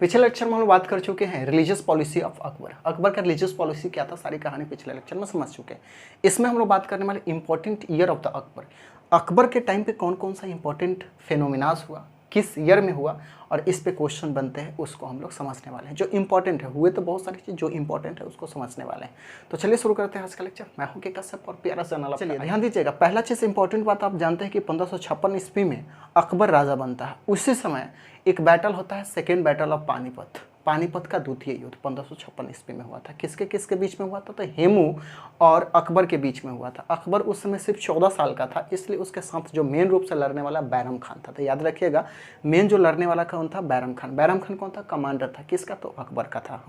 पिछले लेक्चर में हम लोग बात कर चुके हैं religious policy of Akbar. Akbar का रिलीजियस पॉलिसी क्या था, सारी कहानी पिछले लेक्चर में समझ चुके हैं। इसमें हम लोग बात करने वाले important year of the Akbar. Akbar के टाइम पे कौन कौन सा इंपॉर्टेंट फेनोमिनाज हुआ, किस ईयर में हुआ, और इस पे क्वेश्चन बनते हैं, उसको हम लोग समझने वाले हैं। जो इंपॉर्टेंट है, हुए तो बहुत सारी चीज़, जो इंपॉर्टेंट है उसको समझने वाले हैं। तो चलिए शुरू करते हैं आज का लेक्चर। मैं हूं के कश्यप और प्यारा सा नाला। चलिए ध्यान दीजिएगा, पहला चीज़ इंपॉर्टेंट बात आप जानते हैं कि 1556 ईस्वी में अकबर राजा बनता है। उसी समय एक बैटल होता है, second battle of Panipat. Panipat का द्वितीय युद्ध 1556 ईस्वी में हुआ था। किसके किसके बीच में हुआ था? तो हेमू और अकबर के बीच में हुआ था। अकबर उस समय सिर्फ 14 साल का था, इसलिए उसके साथ जो मेन रूप से लड़ने वाला बैरम खान था। तो याद रखिएगा, मेन जो लड़ने वाला कौन था? बैरम खान। बैरम खान कौन था? कमांडर था। किसका? तो अकबर का था।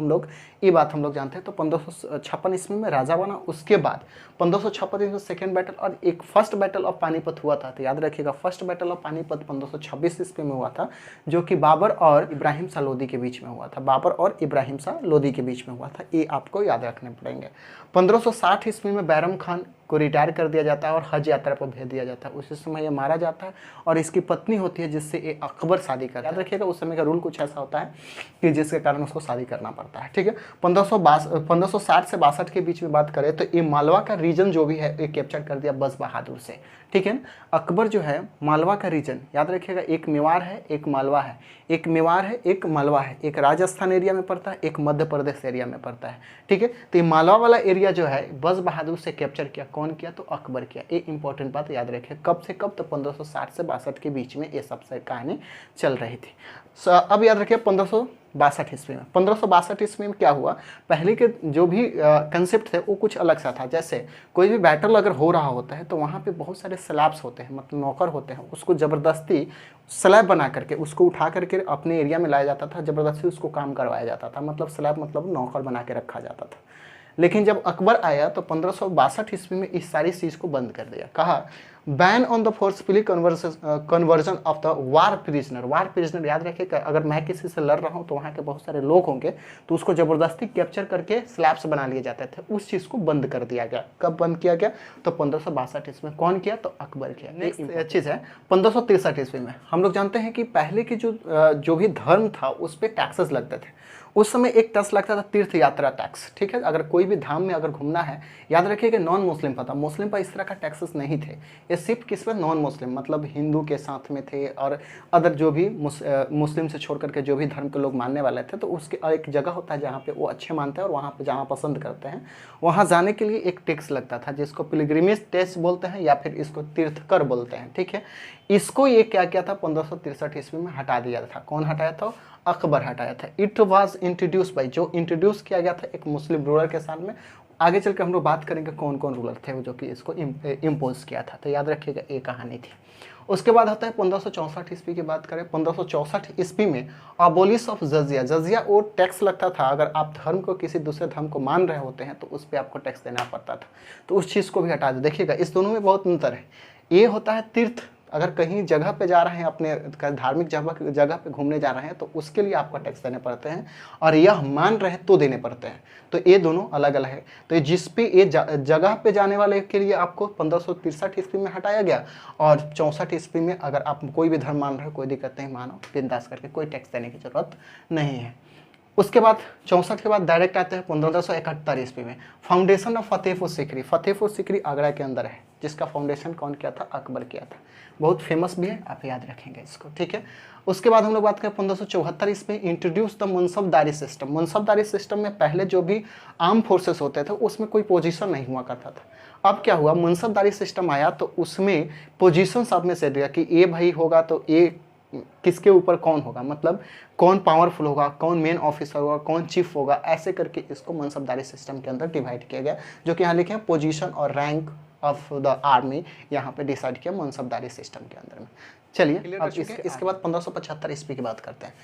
ये बात हम लोग जानते हैं। तो 1556 ईस्वी में राजा बना। उसके बाद 1556 में सेकेंड बैटल और एक फर्स्ट बैटल ऑफ पानीपत हुआ था। तो याद रखिएगा, फर्स्ट बैटल ऑफ पानीपत 1526 ईस्वी में हुआ था, जो कि बाबर और इब्राहिम शाह लोदी के बीच में हुआ था। बाबर और इब्राहिम शाह लोदी के बीच में हुआ था, ये आपको याद रखने पड़ेंगे। 1560 ईस्वी में बैरम खान को रिटायर कर दिया जाता है और हज यात्रा पर भेज दिया जाता है। उसी समय ये मारा जाता है और इसकी पत्नी होती है, जिससे ये अकबर शादी करता है। याद रखिएगा, उस समय का रूल कुछ ऐसा होता है कि जिसके कारण उसको शादी करना पड़ता है। ठीक है, 1560 से 62 के बीच में बात करें तो ये मालवा का रीजन जो भी है ये कैप्चर कर दिया बस बहादुर से। ठीक है ना, अकबर जो है मालवा का रीजन, याद रखिएगा, एक मेवाड़ है, एक मालवा है, एक मेवाड़ है, एक मालवा है, एक राजस्थान एरिया में पड़ता है, एक मध्य प्रदेश एरिया में पड़ता है। ठीक है, तो ये मालवा वाला एरिया जो है बस बहादुर से कैप्चर किया। कौन किया? तो अकबर किया। ये इंपॉर्टेंट बात याद रखिए। कब से कब? तो 1560 से 62 के बीच में ये सबसे कहानी चल रही थी। अब याद रखिए 1562 ईस्वी में, 1562 ईस्वी में क्या हुआ? पहले के जो भी कंसेप्ट थे वो कुछ अलग सा था। जैसे कोई भी बैटल अगर हो रहा होता है तो वहाँ पे बहुत सारे स्लैब्स होते हैं, मतलब नौकर होते हैं, उसको ज़बरदस्ती स्लैब बना करके उसको उठा करके अपने एरिया में लाया जाता था, ज़बरदस्ती उसको काम करवाया जाता था। मतलब स्लैब मतलब नौकर बना के रखा जाता था। लेकिन जब अकबर आया तो 1562 ईस्वी में इस सारी चीज़ को बंद कर दिया। कहा ban on the forcefully conversion of the war prisoner. War prisoner याद रखिए, अगर मैं किसी से लड़ रहा हूँ तो वहाँ के बहुत सारे लोग होंगे, तो उसको ज़बरदस्ती कैप्चर करके स्लैब्स बना लिए जाते थे। उस चीज़ को बंद कर दिया गया। कब बंद किया गया? तो 1562 ईस्वी में। कौन किया? तो अकबर किया। नेक्स्ट चीज़ है 1563 ईस्वी में। हम लोग जानते हैं कि पहले की जो भी धर्म था उस पर टैक्सेस लगते थे। उस समय एक टैक्स लगता था तीर्थ यात्रा टैक्स। ठीक है, अगर कोई भी धाम में अगर घूमना है, याद रखिए कि नॉन मुस्लिम पर था, मुस्लिम पर इस तरह का टैक्सेस नहीं थे। ये सिर्फ किस पर? नॉन मुस्लिम, मतलब हिंदू के साथ में थे और अदर जो भी मुस्लिम से छोड़ करके जो भी धर्म के लोग मानने वाले थे, तो उसके एक जगह होता है जहाँ पे वो अच्छे मानते हैं और वहाँ पे जहाँ पसंद करते हैं वहाँ जाने के लिए एक टैक्स लगता था, जिसको पिलग्रिमेज टैक्स बोलते हैं या फिर इसको तीर्थकर बोलते हैं। ठीक है, इसको ये क्या किया था? 1563 ईस्वी में हटा दिया था। कौन हटाया था? अकबर हटाया था। इट वॉज इंट्रोड्यूस बाई, जो इंट्रोड्यूस किया गया था एक मुस्लिम रूलर के साथ में। आगे चल के हम लोग बात करेंगे कौन कौन रूलर थे जो कि इसको इम्पोज किया था। तो याद रखिएगा ये कहानी थी। उसके बाद होता है 1564 ईस्वी की बात करें। 1564 ईस्वी में अबोलिश ऑफ जजिया। जजिया वो टैक्स लगता था, अगर आप धर्म को किसी दूसरे धर्म को मान रहे होते हैं तो उस पर आपको टैक्स देना पड़ता था, तो उस चीज़ को भी हटा दे। देखिएगा इस दोनों में बहुत अंतर है। ये होता है तीर्थ, अगर कहीं जगह पे जा रहे हैं, अपने धार्मिक जगह पे घूमने जा रहे हैं तो उसके लिए आपको टैक्स देने पड़ते हैं, और यह मान रहे हैं तो देने पड़ते हैं। तो ये दोनों अलग अलग है। तो जिस पे ये जगह पे जाने वाले के लिए आपको 1563 ईस्वी में हटाया गया, और 64 ईस्वी में अगर आप कोई भी धर्म मान रहे हो, कोई दिक्कत नहीं, मानो बिंदास करके, कोई टैक्स देने की जरूरत नहीं है। उसके बाद 64 के बाद डायरेक्ट आते हैं 1571 ईस्वी में। Foundation of Fatehpur Sikri. फतेहपुर सीकरी आगरा के अंदर है, जिसका फाउंडेशन कौन किया था? अकबर किया था। बहुत फेमस भी है, आप याद रखेंगे इसको। ठीक है, उसके बाद हम लोग बात करें 1574 ईस्वी में। Introduce the Mansabdari system. Mansabdari system में पहले जो भी आर्म फोर्सेस होते थे उसमें कोई पोजीशन नहीं हुआ करता था। अब क्या हुआ? मुनसबदारी सिस्टम आया तो उसमें पोजीशन सब में से दिया कि ये भाई होगा तो ये किसके ऊपर कौन होगा, मतलब कौन पावरफुल होगा, कौन मेन ऑफिसर होगा, कौन चीफ होगा, ऐसे करके इसको मनसबदारी सिस्टम के अंदर डिवाइड किया गया, जो कि यहाँ लिखे हैं पोजीशन और रैंक ऑफ द आर्मी, यहाँ पे डिसाइड किया मनसबदारी सिस्टम के अंदर में। चलिए अब इसके बाद 1575 ईस्वी की बात करते हैं।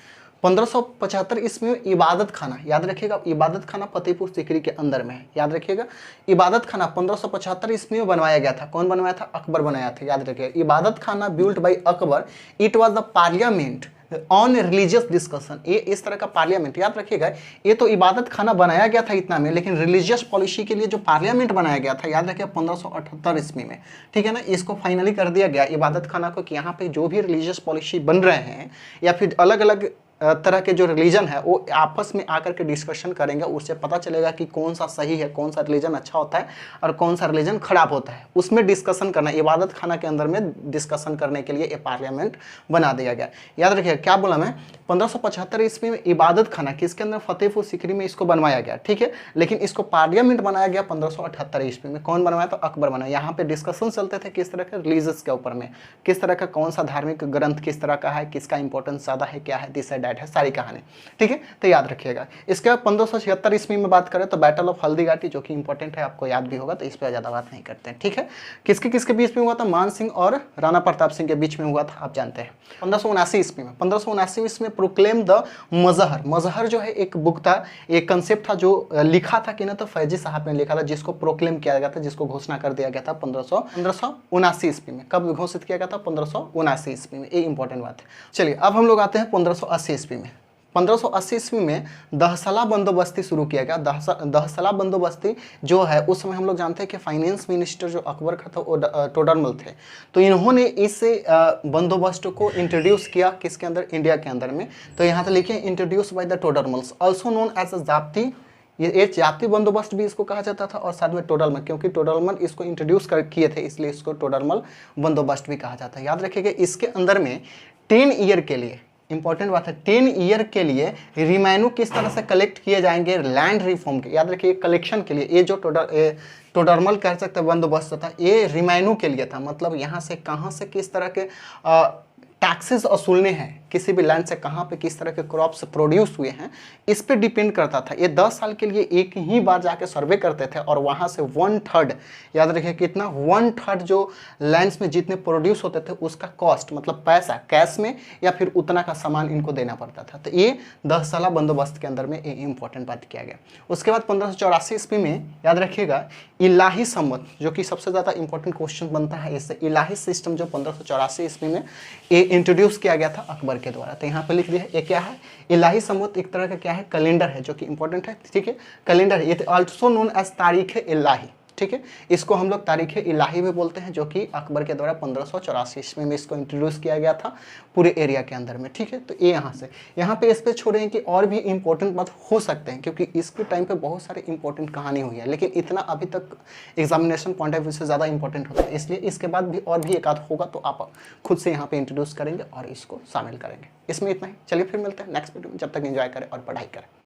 1575 ईस्वी में इबादत खाना, याद रखिएगा, इबादत खाना फतेहपुर सीकरी के अंदर में है। याद रखिएगा, इबादत खाना 1575 ईस्वी में बनवाया गया था। कौन बनवाया था? अकबर बनाया था। याद रखिएगा, इबादत खाना built by Akbar. It was the parliament on religious discussion. ये इस तरह का पार्लियामेंट, याद रखिएगा, ये तो इबादत खाना बनाया गया था इतना में, लेकिन रिलीजियस पॉलिसी के लिए जो पार्लियामेंट बनाया गया था, याद रखिए 1578 ईस्वी में। ठीक है ना, इसको फाइनली कर दिया गया इबादत खाना को कि यहाँ पे जो भी रिलीजियस पॉलिसी बन रहे हैं या फिर अलग अलग तरह के जो रिलीजन है वो आपस में आकर के डिस्कशन करेंगे, उससे पता चलेगा कि कौन सा सही है, कौन सा रिलीजन अच्छा होता है और कौन सा रिलीजन खराब होता है। उसमें डिस्कशन करना, इबादत खाना के अंदर में डिस्कशन करने के लिए ये पार्लियामेंट बना दिया गया। याद रखिएगा क्या बोला मैं, 1575 ईस्वी में इबादत खाना किसके अंदर, फतेहपुर सीकरी में इसको बनवाया गया, ठीक है। लेकिन इसको पार्लियामेंट बनाया गया 1578 ईस्वी में। कौन बनवाया? तो अकबर बनाया। यहाँ पे डिस्कशन चलते थे किस तरह के रिलीजियस के ऊपर में, किस तरह का कौन सा धार्मिक ग्रंथ किस तरह का है, किसका इंपॉर्टेंस ज़्यादा है, क्या है, दिस है सारी कहानी, ठीक है। तो याद रखिएगा। इसके बाद 1576 ईस्वी में बात करें तो बैटल ऑफ हल्दीघाटी, जो कि इंपॉर्टेंट है, आपको याद भी होगा, तो इस पर ज़्यादा बात नहीं करते हैं, ठीक है। किसके किसके बीच में हुआ था? मान सिंह और राणा प्रताप सिंह के बीच में हुआ था, आप जानते हैं। 1579 ईस्वी में, 1579 ईस्वी में प्रोक्लेम द मजहर। मजहर जो है एक बुक था, एक कंसेप्ट था जो लिखा था कि ना तो फैजी साहब ने लिखा था, जिसको प्रोक्लेम किया गया था, जिसको घोषणा कर दिया गया था 1579 ईस्वी में। कब घोषित किया गया था? 1579 ईस्वी में। ये इंपॉर्टेंट बात है। चलिए अब हम लोग आते हैं 1580 ईस्वी में। 1580 ईस्वी में दहसला बंदोबस्ती शुरू किया गया। दहसला बंदोबस्ती जो है, उस समय हम लोग जानते हैं कि फाइनेंस मिनिस्टर जो अकबर का था वो टोडरमल थे। तो इन्होंने इस बंदोबस्त को इंट्रोड्यूस किया किसके अंदर? इंडिया के अंदर में। तो यहाँ तो लिखे introduced by the Todarmal's, also known as a Zabti. ये एक जाति बंदोबस्त भी इसको कहा जाता था, और साथ में टोडरमल, क्योंकि टोडरमल इसको इंट्रोड्यूस किए थे इसलिए इसको टोडरमल बंदोबस्त भी कहा जाता है। याद रखिएगा इसके अंदर में 10 ईयर के लिए, इंपॉर्टेंट बात है, 10 ईयर के लिए रिवेन्यू किस तरह से कलेक्ट किए जाएंगे लैंड रिफॉर्म के। याद रखिए कलेक्शन के लिए, ये जो टोडरमल कह सकते हैं बंदोबस्त था, ये रिवेन्यू के लिए था। मतलब यहाँ से कहाँ से किस तरह के टैक्सेस वसूलने हैं, किसी भी लैंड से कहाँ पे किस तरह के क्रॉप्स प्रोड्यूस हुए हैं, इस पे डिपेंड करता था। ये 10 साल के लिए एक ही बार जाके सर्वे करते थे, और वहाँ से 1/3, याद रखिए कितना, 1/3 जो लैंड्स में जितने प्रोड्यूस होते थे उसका कॉस्ट, मतलब पैसा कैश में या फिर उतना का सामान इनको देना पड़ता था। तो ये 10 साल बंदोबस्त के अंदर में ये इंपॉर्टेंट बात किया गया। उसके बाद 1584 ईस्वी में, याद रखिएगा, इलाही सम्मत, जो कि सबसे ज़्यादा इंपॉर्टेंट क्वेश्चन बनता है इससे, इलाही सिस्टम जो 1584 ईस्वी में ये इंट्रोड्यूस किया गया था अकबर के द्वारा। तो यहाँ पे लिख दिया ये क्या है? इलाही सम्मत एक तरह का क्या है? कैलेंडर है, जो कि इंपॉर्टेंट है, ठीक है। कैलेंडर, ये ऑल्सो नोन एज तारीख इलाही, ठीक है। इसको हम लोग तारीख इलाही भी बोलते हैं, जो कि अकबर के द्वारा 1584 ईस्वी में इसको इंट्रोड्यूस किया गया था पूरे एरिया के अंदर में, ठीक है। तो ये यहाँ पे इस पे छोड़े हैं कि और भी इंपॉर्टेंट बात हो सकते हैं, क्योंकि इसके टाइम पे बहुत सारे इंपॉर्टेंट कहानी हुई है, लेकिन इतना अभी तक एग्जामिनेशन पॉइंट ऑफ व्यू से ज़्यादा इंपॉर्टेंट होता है, इसलिए इसके बाद भी और भी एक आध होगा तो आप खुद से यहाँ पे इंट्रोड्यूस करेंगे और इसको शामिल करेंगे। इसमें इतना ही। चलिए फिर मिलते हैं नेक्स्ट वीडियो में, जब तक एंजॉय करें और पढ़ाई करें।